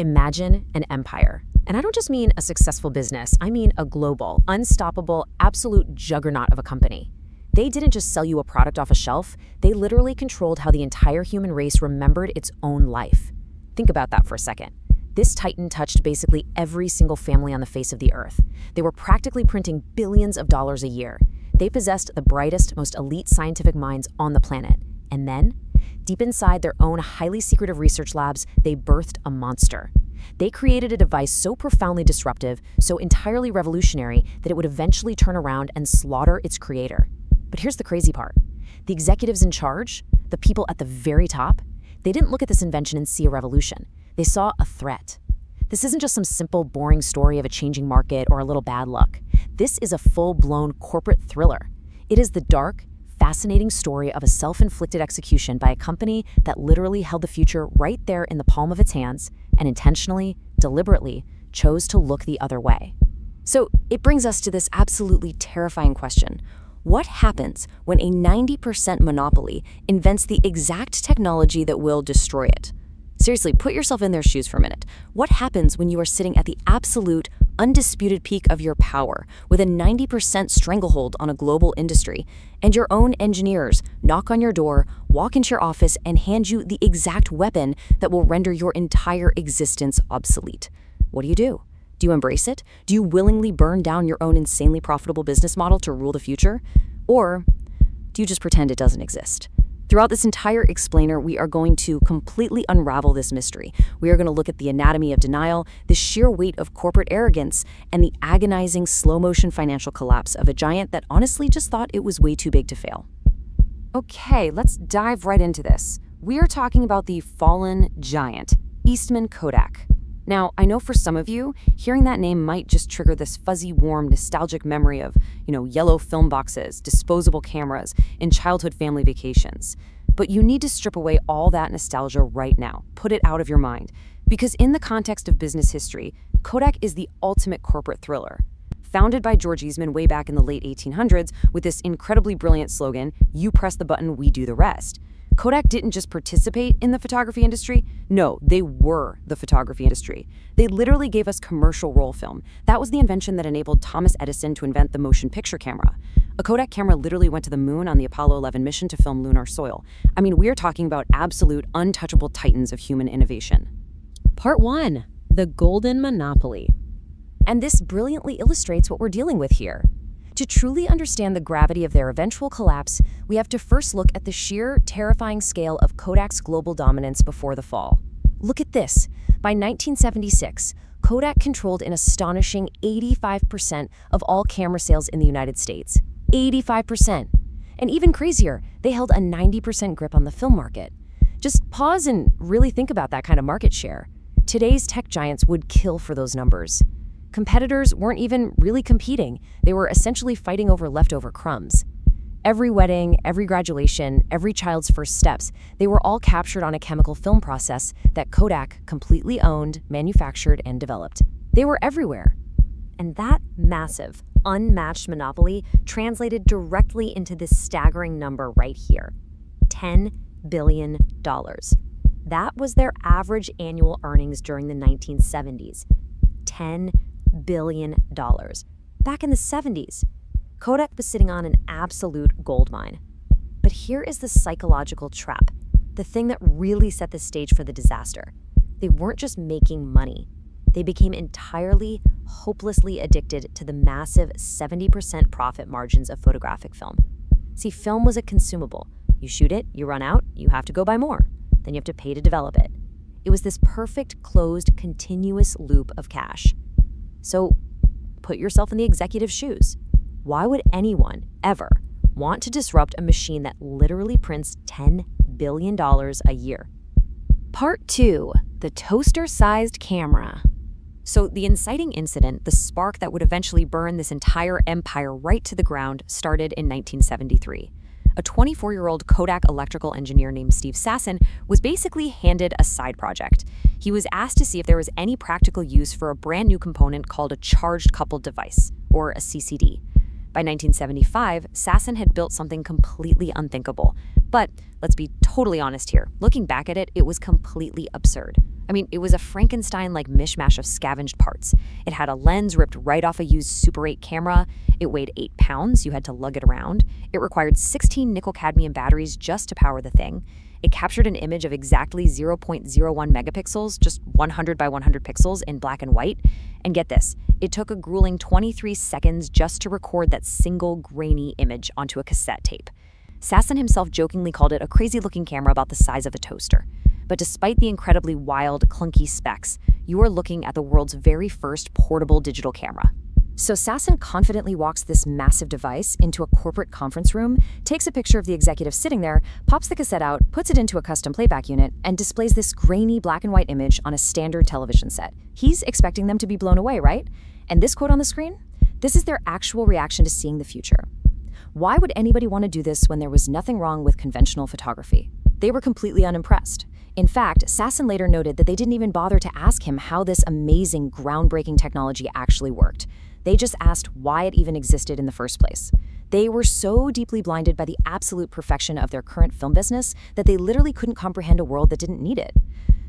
Imagine an empire. And I don't just mean a successful business, I mean a global, unstoppable, absolute juggernaut of a company. They didn't just sell you a product off a shelf, they literally controlled how the entire human race remembered its own life. Think about that for a second. This titan touched basically every single family on the face of the earth. They were practically printing billions of dollars a year. They possessed the brightest, most elite scientific minds on the planet. And then, deep inside their own highly secretive research labs, they birthed a monster. They created a device so profoundly disruptive, so entirely revolutionary, that it would eventually turn around and slaughter its creator. But here's the crazy part. The executives in charge, the people at the very top, they didn't look at this invention and see a revolution. They saw a threat. This isn't just some simple, boring story of a changing market or a little bad luck. This is a full-blown corporate thriller. It is the dark, fascinating story of a self-inflicted execution by a company that literally held the future right there in the palm of its hands and intentionally, deliberately, chose to look the other way. So it brings us to this absolutely terrifying question. What happens when a 90% monopoly invents the exact technology that will destroy it? Seriously, put yourself in their shoes for a minute. What happens when you are sitting at the absolute, undisputed peak of your power with a 90% stranglehold on a global industry, and your own engineers knock on your door, walk into your office, and hand you the exact weapon that will render your entire existence obsolete? What do? Do you embrace it? Do you willingly burn down your own insanely profitable business model to rule the future? Or do you just pretend it doesn't exist? Throughout this entire explainer, we are going to completely unravel this mystery. We are going to look at the anatomy of denial, the sheer weight of corporate arrogance, and the agonizing slow-motion financial collapse of a giant that honestly just thought it was way too big to fail. Okay, let's dive right into this. We are talking about the fallen giant, Eastman Kodak. Now, I know for some of you, hearing that name might just trigger this fuzzy, warm, nostalgic memory of, yellow film boxes, disposable cameras, and childhood family vacations. But you need to strip away all that nostalgia right now. Put it out of your mind. Because in the context of business history, Kodak is the ultimate corporate thriller. Founded by George Eastman way back in the late 1800s with this incredibly brilliant slogan, "You press the button, we do the rest." Kodak didn't just participate in the photography industry. No, they were the photography industry. They literally gave us commercial roll film. That was the invention that enabled Thomas Edison to invent the motion picture camera. A Kodak camera literally went to the moon on the Apollo 11 mission to film lunar soil. I mean, we're talking about absolute, untouchable titans of human innovation. Part 1. The Golden Monopoly. And this brilliantly illustrates what we're dealing with here. To truly understand the gravity of their eventual collapse, we have to first look at the sheer, terrifying scale of Kodak's global dominance before the fall. Look at this. By 1976, Kodak controlled an astonishing 85% of all camera sales in the United States. 85%. And even crazier, they held a 90% grip on the film market. Just pause and really think about that kind of market share. Today's tech giants would kill for those numbers. Competitors weren't even really competing. They were essentially fighting over leftover crumbs. Every wedding, every graduation, every child's first steps, they were all captured on a chemical film process that Kodak completely owned, manufactured, and developed. They were everywhere. And that massive, unmatched monopoly translated directly into this staggering number right here. $10 billion. That was their average annual earnings during the 1970s. $10 billion. Back in the 70s, Kodak was sitting on an absolute goldmine. But here is the psychological trap, the thing that really set the stage for the disaster. They weren't just making money. They became entirely, hopelessly addicted to the massive 70% profit margins of photographic film. See, film was a consumable. You shoot it, you run out, you have to go buy more. Then you have to pay to develop it. It was this perfect, closed, continuous loop of cash. So put yourself in the executive's shoes. Why would anyone ever want to disrupt a machine that literally prints $10 billion a year? Part 2. The toaster-sized camera. So the inciting incident, the spark that would eventually burn this entire empire right to the ground, started in 1973. A 24-year-old Kodak electrical engineer named Steve Sasson was basically handed a side project. He was asked to see if there was any practical use for a brand new component called a charged coupled device, or a CCD. By 1975, Sasson had built something completely unthinkable. But let's be totally honest here. Looking back at it, it was completely absurd. I mean, it was a Frankenstein-like mishmash of scavenged parts. It had a lens ripped right off a used Super 8 camera. It weighed 8 pounds. You had to lug it around. It required 16 nickel-cadmium batteries just to power the thing. It captured an image of exactly 0.01 megapixels, just 100 by 100 pixels in black and white. And get this, it took a grueling 23 seconds just to record that single grainy image onto a cassette tape. Sasson himself jokingly called it a crazy-looking camera about the size of a toaster. But despite the incredibly wild, clunky specs, you are looking at the world's very first portable digital camera. So Sasson confidently walks this massive device into a corporate conference room, takes a picture of the executive sitting there, pops the cassette out, puts it into a custom playback unit, and displays this grainy black and white image on a standard television set. He's expecting them to be blown away, right? And this quote on the screen? This is their actual reaction to seeing the future. Why would anybody want to do this when there was nothing wrong with conventional photography? They were completely unimpressed. In fact, Sasson later noted that they didn't even bother to ask him how this amazing, groundbreaking technology actually worked. They just asked why it even existed in the first place. They were so deeply blinded by the absolute perfection of their current film business that they literally couldn't comprehend a world that didn't need it.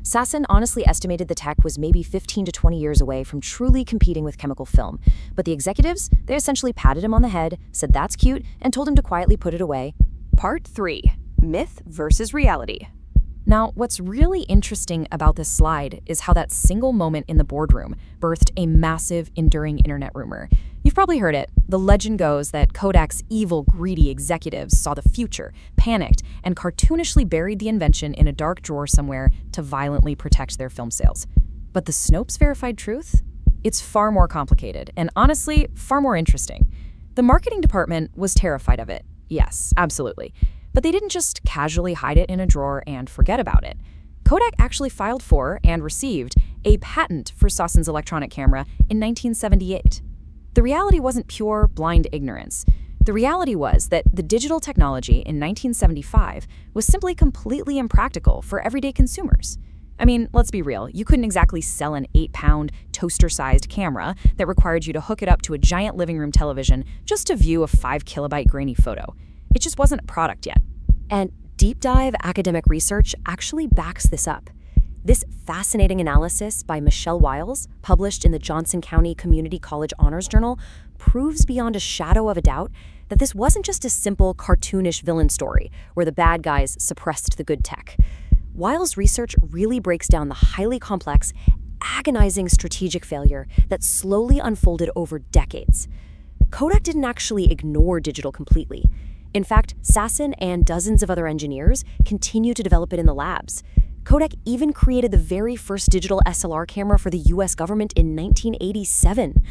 Sasson honestly estimated the tech was maybe 15 to 20 years away from truly competing with chemical film. But the executives, they essentially patted him on the head, said that's cute, and told him to quietly put it away. Part 3. Myth versus reality. Now, what's really interesting about this slide is how that single moment in the boardroom birthed a massive, enduring internet rumor. You've probably heard it. The legend goes that Kodak's evil, greedy executives saw the future, panicked, and cartoonishly buried the invention in a dark drawer somewhere to violently protect their film sales. But the Snopes verified truth? It's far more complicated, and honestly, far more interesting. The marketing department was terrified of it. Yes, absolutely. But they didn't just casually hide it in a drawer and forget about it. Kodak actually filed for and received a patent for Sasson's electronic camera in 1978. The reality wasn't pure, blind ignorance. The reality was that the digital technology in 1975 was simply completely impractical for everyday consumers. I mean, let's be real, you couldn't exactly sell an 8-pound, toaster-sized camera that required you to hook it up to a giant living room television just to view a 5-kilobyte grainy photo. It just wasn't a product yet. And deep dive academic research actually backs this up. This fascinating analysis by Michelle Wiles, published in the Johnson County Community College Honors Journal, proves beyond a shadow of a doubt that this wasn't just a simple cartoonish villain story where the bad guys suppressed the good tech. Wiles' research really breaks down the highly complex, agonizing strategic failure that slowly unfolded over decades. Kodak didn't actually ignore digital completely. In fact, Sasson and dozens of other engineers continue to develop it in the labs. Kodak even created the very first digital SLR camera for the US government in 1987.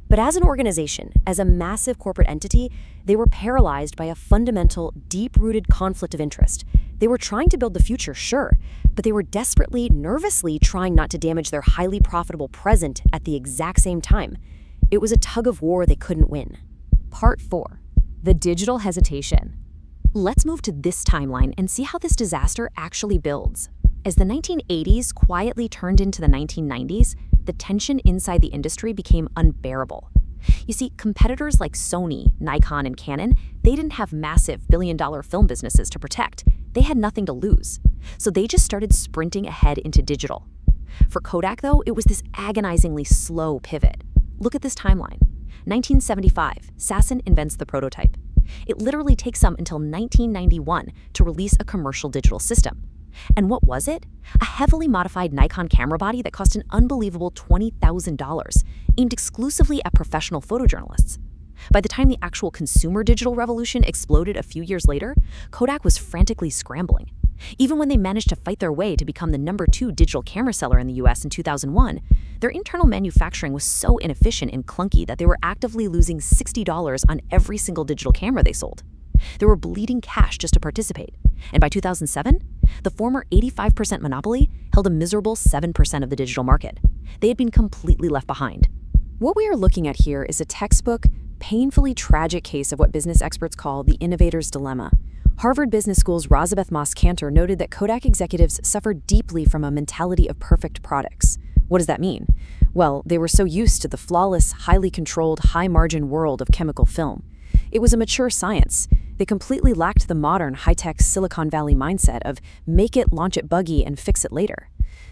But as an organization, as a massive corporate entity, they were paralyzed by a fundamental, deep-rooted conflict of interest. They were trying to build the future, sure, but they were desperately, nervously trying not to damage their highly profitable present at the exact same time. It was a tug of war they couldn't win. Part 4. The digital hesitation. Let's move to this timeline and see how this disaster actually builds. As the 1980s quietly turned into the 1990s, the tension inside the industry became unbearable. You see, competitors like Sony, Nikon, and Canon, they didn't have massive billion-dollar film businesses to protect. They had nothing to lose. So they just started sprinting ahead into digital. For Kodak, though, it was this agonizingly slow pivot. Look at this timeline. 1975, Sasson invents the prototype. It literally takes them until 1991 to release a commercial digital system. And what was it? A heavily modified Nikon camera body that cost an unbelievable $20,000, aimed exclusively at professional photojournalists. By the time the actual consumer digital revolution exploded a few years later, Kodak was frantically scrambling. Even when they managed to fight their way to become the #2 digital camera seller in the US in 2001, their internal manufacturing was so inefficient and clunky that they were actively losing $60 on every single digital camera they sold. They were bleeding cash just to participate. And by 2007, the former 85% monopoly held a miserable 7% of the digital market. They had been completely left behind. What we are looking at here is a textbook, painfully tragic case of what business experts call the innovator's dilemma. Harvard Business School's Rozabeth Moss-Cantor noted that Kodak executives suffered deeply from a mentality of perfect products. What does that mean? Well, they were so used to the flawless, highly controlled, high-margin world of chemical film. It was a mature science. They completely lacked the modern, high-tech Silicon Valley mindset of make it, launch it buggy, and fix it later.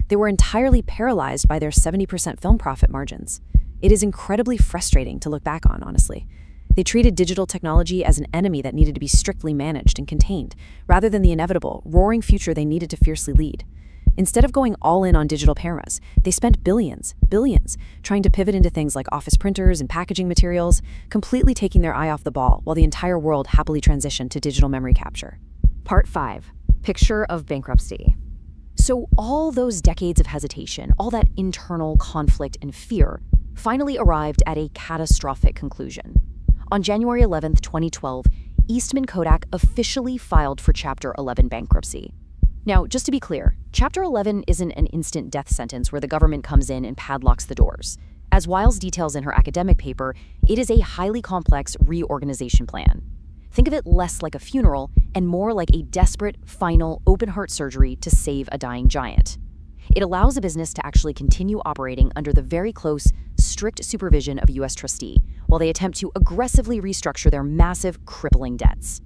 They were entirely paralyzed by their 70% film profit margins. It is incredibly frustrating to look back on, honestly. They treated digital technology as an enemy that needed to be strictly managed and contained, rather than the inevitable, roaring future they needed to fiercely lead. Instead of going all in on digital cameras, they spent billions, trying to pivot into things like office printers and packaging materials, completely taking their eye off the ball while the entire world happily transitioned to digital memory capture. Part 5. Picture of bankruptcy. So all those decades of hesitation, all that internal conflict and fear, finally arrived at a catastrophic conclusion. On January 11, 2012, Eastman Kodak officially filed for Chapter 11 bankruptcy. Now, just to be clear, Chapter 11 isn't an instant death sentence where the government comes in and padlocks the doors. As Wiles details in her academic paper, it is a highly complex reorganization plan. Think of it less like a funeral and more like a desperate, final, open-heart surgery to save a dying giant. It allows a business to actually continue operating under the very close, strict supervision of a U.S. trustee, while they attempt to aggressively restructure their massive, crippling debts.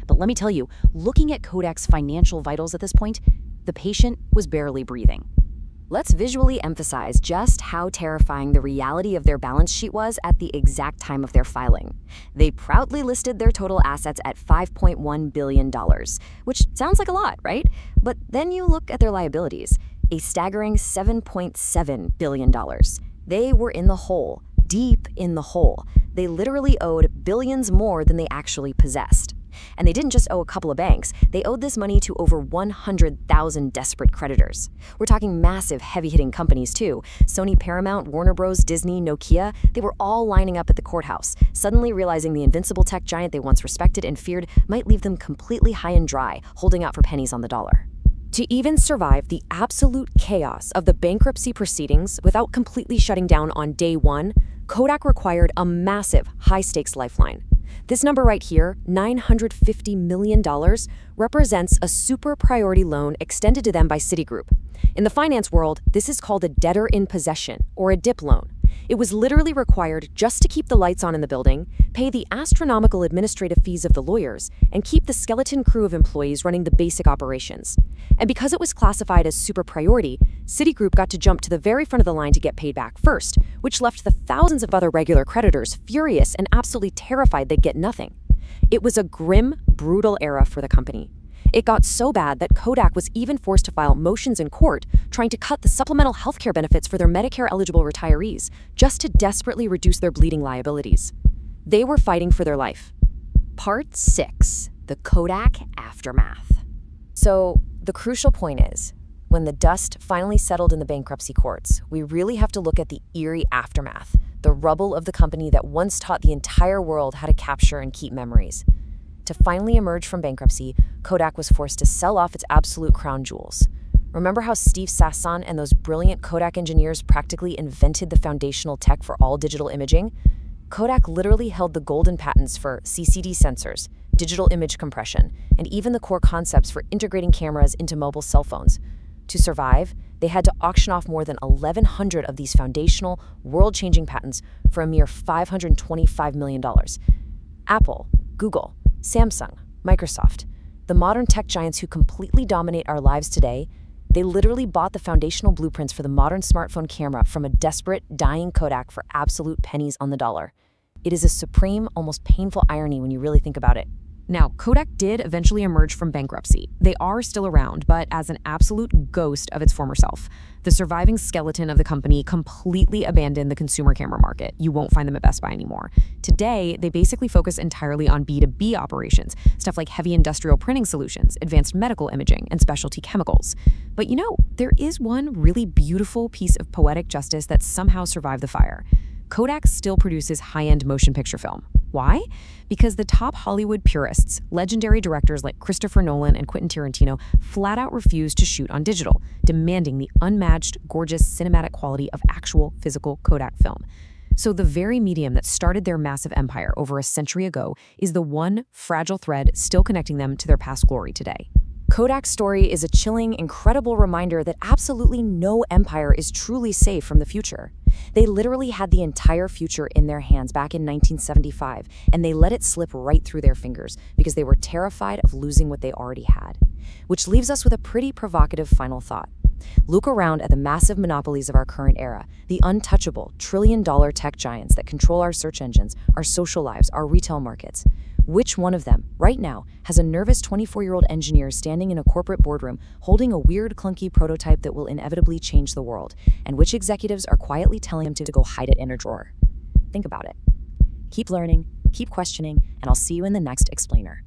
But let me tell you, looking at Kodak's financial vitals at this point, the patient was barely breathing. Let's visually emphasize just how terrifying the reality of their balance sheet was at the exact time of their filing. They proudly listed their total assets at $5.1 billion, which sounds like a lot, right? But then you look at their liabilities, a staggering $7.7 billion. They were in the hole, deep in the hole. They literally owed billions more than they actually possessed. And they didn't just owe a couple of banks, they owed this money to over 100,000 desperate creditors. We're talking massive, heavy-hitting companies too. Sony, Paramount, Warner Bros., Disney, Nokia, they were all lining up at the courthouse, suddenly realizing the invincible tech giant they once respected and feared might leave them completely high and dry, holding out for pennies on the dollar. To even survive the absolute chaos of the bankruptcy proceedings without completely shutting down on day one, Kodak required a massive, high-stakes lifeline. This number right here, $950 million, represents a super priority loan extended to them by Citigroup. In the finance world, this is called a debtor in possession, or a DIP loan. It was literally required just to keep the lights on in the building, pay the astronomical administrative fees of the lawyers, and keep the skeleton crew of employees running the basic operations. And because it was classified as super priority, Citigroup got to jump to the very front of the line to get paid back first, which left the thousands of other regular creditors furious and absolutely terrified they'd get nothing. It was a grim, brutal era for the company. It got so bad that Kodak was even forced to file motions in court trying to cut the supplemental healthcare benefits for their Medicare-eligible retirees just to desperately reduce their bleeding liabilities. They were fighting for their life. Part 6. The Kodak Aftermath. So, the crucial point is, when the dust finally settled in the bankruptcy courts, we really have to look at the eerie aftermath, the rubble of the company that once taught the entire world how to capture and keep memories. To finally emerge from bankruptcy, Kodak was forced to sell off its absolute crown jewels. Remember how Steve Sasson and those brilliant Kodak engineers practically invented the foundational tech for all digital imaging? Kodak literally held the golden patents for CCD sensors, digital image compression, and even the core concepts for integrating cameras into mobile cell phones. To survive, they had to auction off more than 1,100 of these foundational, world-changing patents for a mere $525 million. Apple, Google, Samsung, Microsoft, the modern tech giants who completely dominate our lives today, they literally bought the foundational blueprints for the modern smartphone camera from a desperate, dying Kodak for absolute pennies on the dollar. It is a supreme, almost painful irony when you really think about it. Now, Kodak did eventually emerge from bankruptcy. They are still around, but as an absolute ghost of its former self. The surviving skeleton of the company completely abandoned the consumer camera market. You won't find them at Best Buy anymore. Today, they basically focus entirely on B2B operations, stuff like heavy industrial printing solutions, advanced medical imaging, and specialty chemicals. But you know, there is one really beautiful piece of poetic justice that somehow survived the fire. Kodak still produces high-end motion picture film. Why? Because the top Hollywood purists, legendary directors like Christopher Nolan and Quentin Tarantino, flat out refused to shoot on digital, demanding the unmatched, gorgeous cinematic quality of actual physical Kodak film. So the very medium that started their massive empire over a century ago is the one fragile thread still connecting them to their past glory today. Kodak's story is a chilling, incredible reminder that absolutely no empire is truly safe from the future. They literally had the entire future in their hands back in 1975, and they let it slip right through their fingers because they were terrified of losing what they already had. Which leaves us with a pretty provocative final thought. Look around at the massive monopolies of our current era, the untouchable, trillion-dollar tech giants that control our search engines, our social lives, our retail markets. Which one of them, right now, has a nervous 24-year-old engineer standing in a corporate boardroom holding a weird, clunky prototype that will inevitably change the world, and which executives are quietly telling him to go hide it in a drawer? Think about it. Keep learning, keep questioning, and I'll see you in the next explainer.